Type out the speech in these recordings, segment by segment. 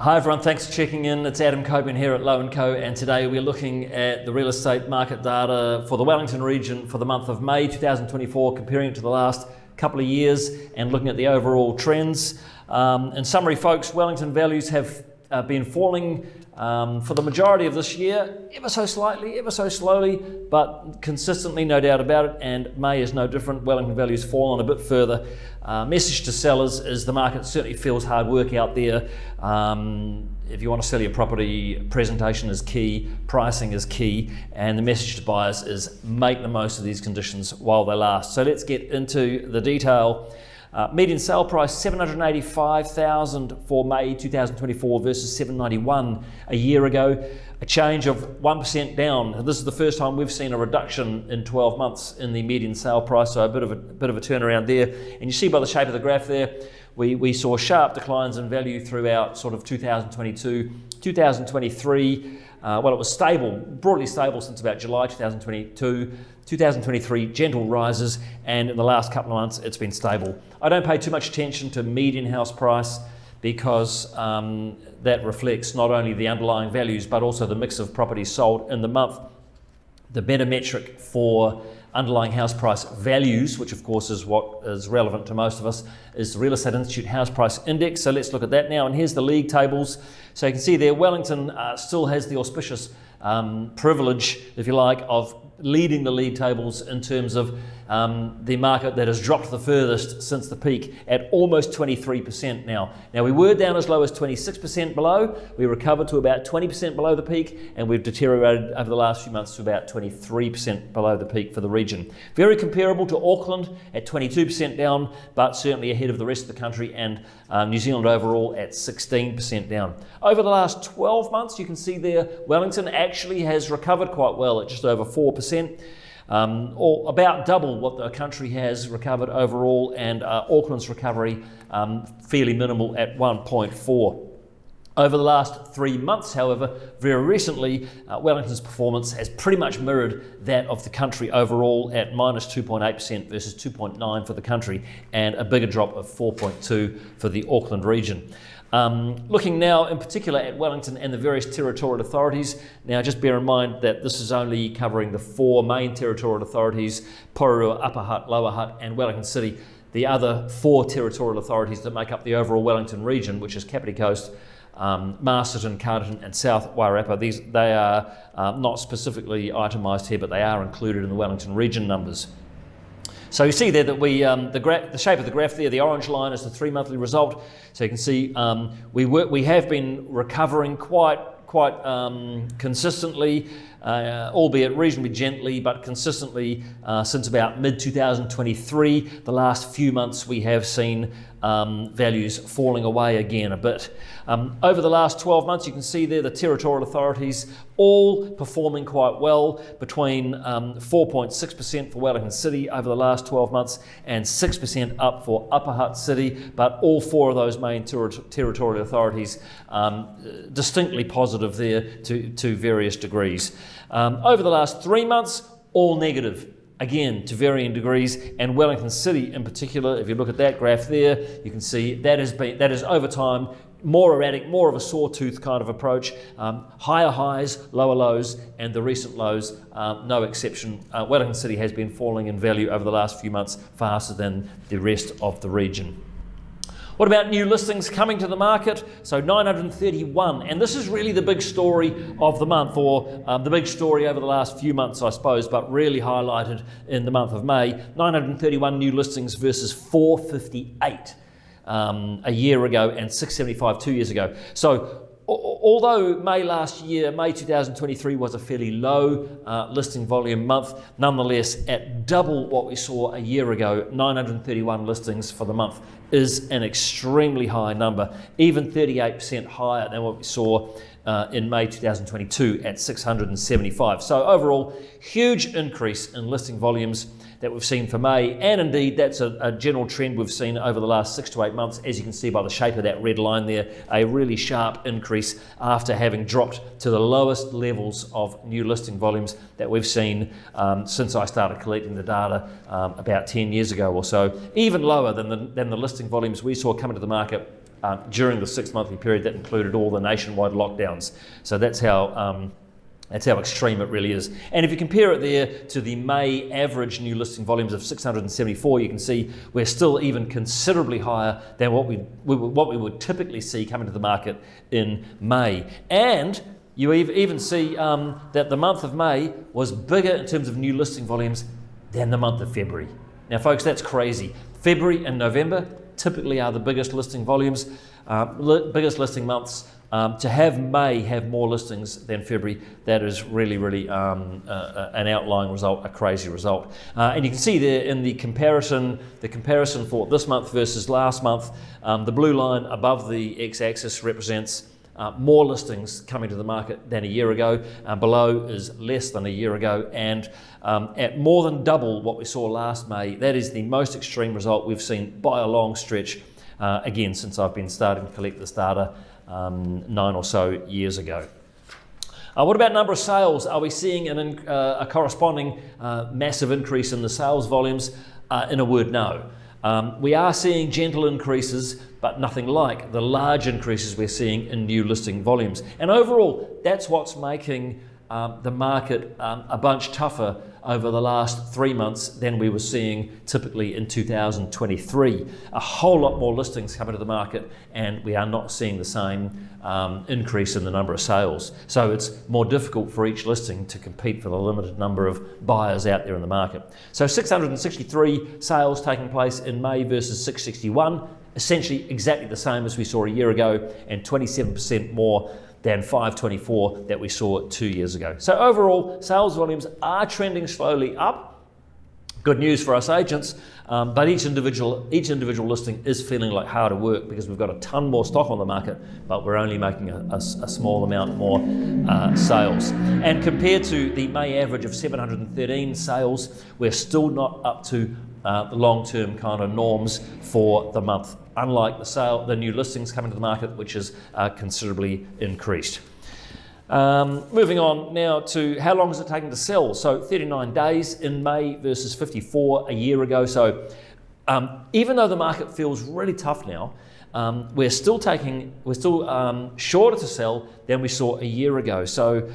Hi everyone, thanks for checking in. It's Adam Copen here at Low & Co, and today we're looking at the real estate market data for the Wellington region for the month of May 2024, comparing it to the last couple of years and looking at the overall trends. In summary, folks, Wellington values have been falling for the majority of this year, ever so slightly, ever so slowly, but consistently, no doubt about it, and May is no different. Wellington values fallen a bit further. Message to sellers is the market certainly feels hard work out there. If you want to sell your property, presentation is key, pricing is key, and the message to buyers is make the most of these conditions while they last. So let's get into the detail. Median sale price $785,000 for May 2024 versus $791 a year ago, a change of 1% down. This is the first time we've seen a reduction in 12 months in the median sale price, so a bit of a turnaround there. And you see by the shape of the graph there, we saw sharp declines in value throughout sort of 2022, 2023. Well, it was stable, broadly stable since about July 2022. 2023, gentle rises, and in the last couple of months, it's been stable. I don't pay too much attention to median house price because that reflects not only the underlying values, but also the mix of properties sold in the month. The better metric for underlying house price values, which of course is what is relevant to most of us, is the Real Estate Institute House Price Index. So let's look at that now, and here's the league tables. So you can see there, Wellington still has the auspicious privilege, if you like, of leading the league tables in terms of the market that has dropped the furthest since the peak at almost 23% now. Now we were down as low as 26% below, we recovered to about 20% below the peak, and we've deteriorated over the last few months to about 23% below the peak for the region. Very comparable to Auckland at 22% down, but certainly ahead of the rest of the country, and New Zealand overall at 16% down. Over the last 12 months, you can see there, Wellington actually has recovered quite well at just over 4%. Or about double what the country has recovered overall, and Auckland's recovery fairly minimal at 1.4. Over the last 3 months, however, very recently, Wellington's performance has pretty much mirrored that of the country overall at minus 2.8% versus 2.9% for the country, and a bigger drop of 4.2% for the Auckland region. Looking now in particular at Wellington and the various territorial authorities. Now just bear in mind that this is only covering the 4 main territorial authorities, Porirua, Upper Hutt, Lower Hutt and Wellington City. The other 4 territorial authorities that make up the overall Wellington region, which is Kapiti Coast, Masterton, Carterton and South Wairarapa. They are not specifically itemised here, but they are included in the Wellington region numbers. So you see there that the shape of the graph there, the orange line is the 3-monthly result. So you can see we have been recovering quite consistently, albeit reasonably gently, but consistently since about mid-2023. The last few months we have seen values falling away again a bit. Over the last 12 months, you can see there the territorial authorities all performing quite well, between 4.6% for Wellington City over the last 12 months and 6% up for Upper Hutt City, but all 4 of those main territorial authorities distinctly positive there to various degrees. Over the last 3 months, all negative. Again, to varying degrees, and Wellington City in particular, if you look at that graph there, you can see that is over time more erratic, more of a sawtooth kind of approach. Higher highs, lower lows, and the recent lows, no exception. Wellington City has been falling in value over the last few months faster than the rest of the region. What about new listings coming to the market? So 931, and this is really the big story of the month, or the big story over the last few months, I suppose, but really highlighted in the month of May. 931 new listings versus 458 a year ago and 675 2 years ago. So although May 2023 was a fairly low listing volume month, nonetheless at double what we saw a year ago, 931 listings for the month is an extremely high number, even 38% higher than what we saw in May 2022 at 675. So overall, huge increase in listing volumes that we've seen for May, and indeed that's a general trend we've seen over the last 6 to 8 months, as you can see by the shape of that red line there, a really sharp increase after having dropped to the lowest levels of new listing volumes that we've seen since I started collecting the data about 10 years ago or so, even lower than the listing volumes we saw coming to the market during the 6-monthly period that included all the nationwide lockdowns. So that's how extreme it really is. And if you compare it there to the May average new listing volumes of 674, you can see we're still even considerably higher than what we would typically see coming to the market in May. And you even see that the month of May was bigger in terms of new listing volumes than the month of February. Now, folks, that's crazy. February and November typically are the biggest listing volumes, biggest listing months. To have May have more listings than February, that is really an outlying result, a crazy result. And you can see there in the comparison for this month versus last month, the blue line above the x-axis represents more listings coming to the market than a year ago. Below is less than a year ago, and at more than double what we saw last May. That is the most extreme result we've seen by a long stretch, again, since I've been starting to collect this data 9 or so years ago. What about number of sales? Are we seeing a corresponding massive increase in the sales volumes? In a word, no. We are seeing gentle increases, but nothing like the large increases we're seeing in new listing volumes. And overall, that's what's making the market a bunch tougher over the last 3 months than we were seeing typically in 2023. A whole lot more listings coming to the market, and we are not seeing the same increase in the number of sales. So it's more difficult for each listing to compete for the limited number of buyers out there in the market. So 663 sales taking place in May versus 661, essentially exactly the same as we saw a year ago, and 27% more than 524 that we saw 2 years ago. So overall, sales volumes are trending slowly up. Good news for us agents, but each individual listing is feeling like harder work because we've got a ton more stock on the market, but we're only making a small amount more sales. And compared to the May average of 713 sales, we're still not up to the long-term kind of norms for the month, unlike the new listings coming to the market, which is considerably increased. Moving on now to how long is it taking to sell? So 39 days in May versus 54 a year ago. So even though the market feels really tough now, we're still shorter to sell than we saw a year ago. So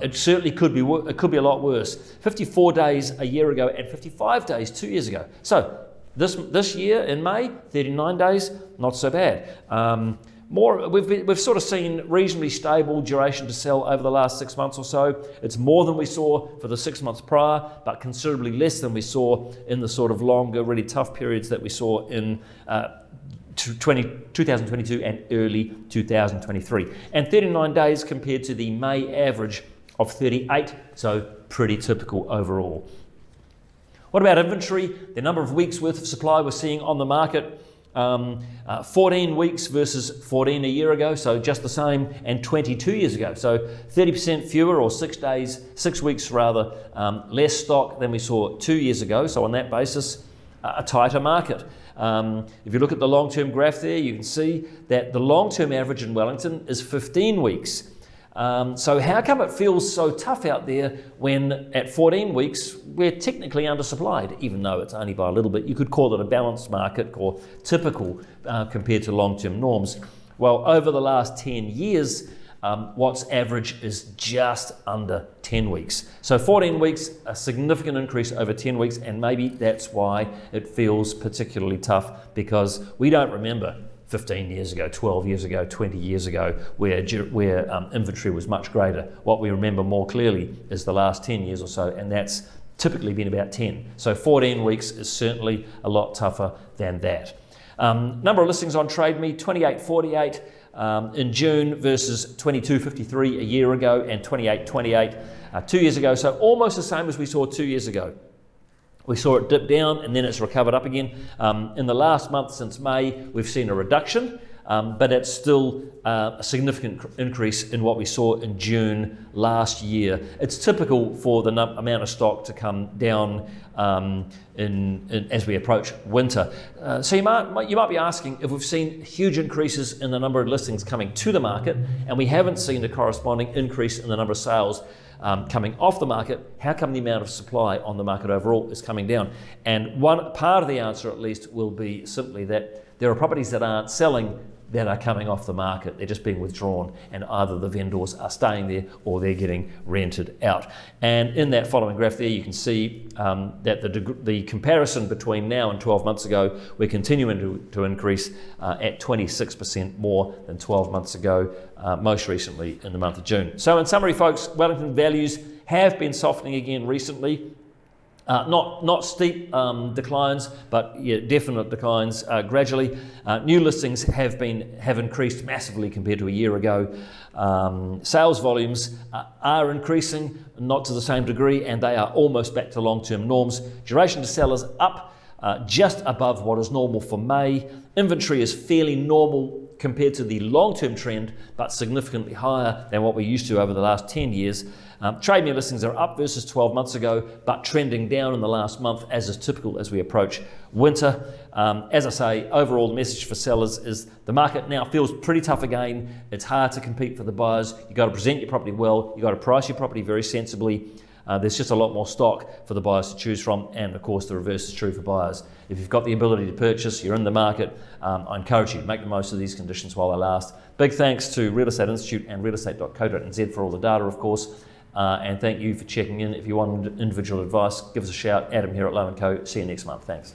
it certainly could be a lot worse. 54 days a year ago and 55 days 2 years ago. So this year in May, 39 days, not so bad. We've sort of seen reasonably stable duration to sell over the last 6 months or so. It's more than we saw for the 6 months prior, but considerably less than we saw in the sort of longer, really tough periods that we saw in 2022 and early 2023. And 39 days compared to the May average of 38, so pretty typical overall. What about inventory? The number of weeks worth of supply we're seeing on the market, 14 weeks versus 14 a year ago, so just the same, and 22 years ago. So 30% fewer, or 6 weeks rather, less stock than we saw 2 years ago. So on that basis, a tighter market. If you look at the long-term graph there, you can see that the long-term average in Wellington is 15 weeks. So how come it feels so tough out there when at 14 weeks we're technically undersupplied, even though it's only by a little bit? You could call it a balanced market or typical compared to long-term norms. Well, over the last 10 years, what's average is just under 10 weeks. So 14 weeks, a significant increase over 10 weeks, and maybe that's why it feels particularly tough, because we don't remember 15 years ago, 12 years ago, 20 years ago, where inventory was much greater. What we remember more clearly is the last 10 years or so, and that's typically been about 10. So 14 weeks is certainly a lot tougher than that. Number of listings on Trade Me, 2848 in June versus 2253 a year ago, and 2828 2 years ago. So almost the same as we saw 2 years ago. We saw it dip down and then it's recovered up again. In the last month since May, we've seen a reduction, but it's still a significant increase in what we saw in June last year. It's typical for the amount of stock to come down as we approach winter. So you might be asking, if we've seen huge increases in the number of listings coming to the market and we haven't seen a corresponding increase in the number of sales coming off the market, how come the amount of supply on the market overall is coming down? And one part of the answer, at least, will be simply that there are properties that aren't selling that are coming off the market. They're just being withdrawn, and either the vendors are staying there or they're getting rented out. And in that following graph there, you can see that the comparison between now and 12 months ago, we're continuing to increase at 26% more than 12 months ago, most recently in the month of June. So in summary, folks, Wellington values have been softening again recently. Not steep declines, but yeah, definite declines gradually. New listings have increased massively compared to a year ago. Sales volumes are increasing, not to the same degree, and they are almost back to long-term norms. Duration to sell is up just above what is normal for May. Inventory is fairly normal compared to the long-term trend, but significantly higher than what we're used to over the last 10 years. Trade mere listings are up versus 12 months ago, but trending down in the last month, as is typical as we approach winter. As I say, overall the message for sellers is the market now feels pretty tough again. It's hard to compete for the buyers. You've got to present your property well. You've got to price your property very sensibly. There's just a lot more stock for the buyers to choose from, and of course the reverse is true for buyers. If you've got the ability to purchase, you're in the market, I encourage you to make the most of these conditions while they last. Big thanks to Real Estate Institute and realestate.co.nz for all the data, of course, and thank you for checking in. If you want individual advice, give us a shout. Adam here at Low & Co. See you next month. Thanks.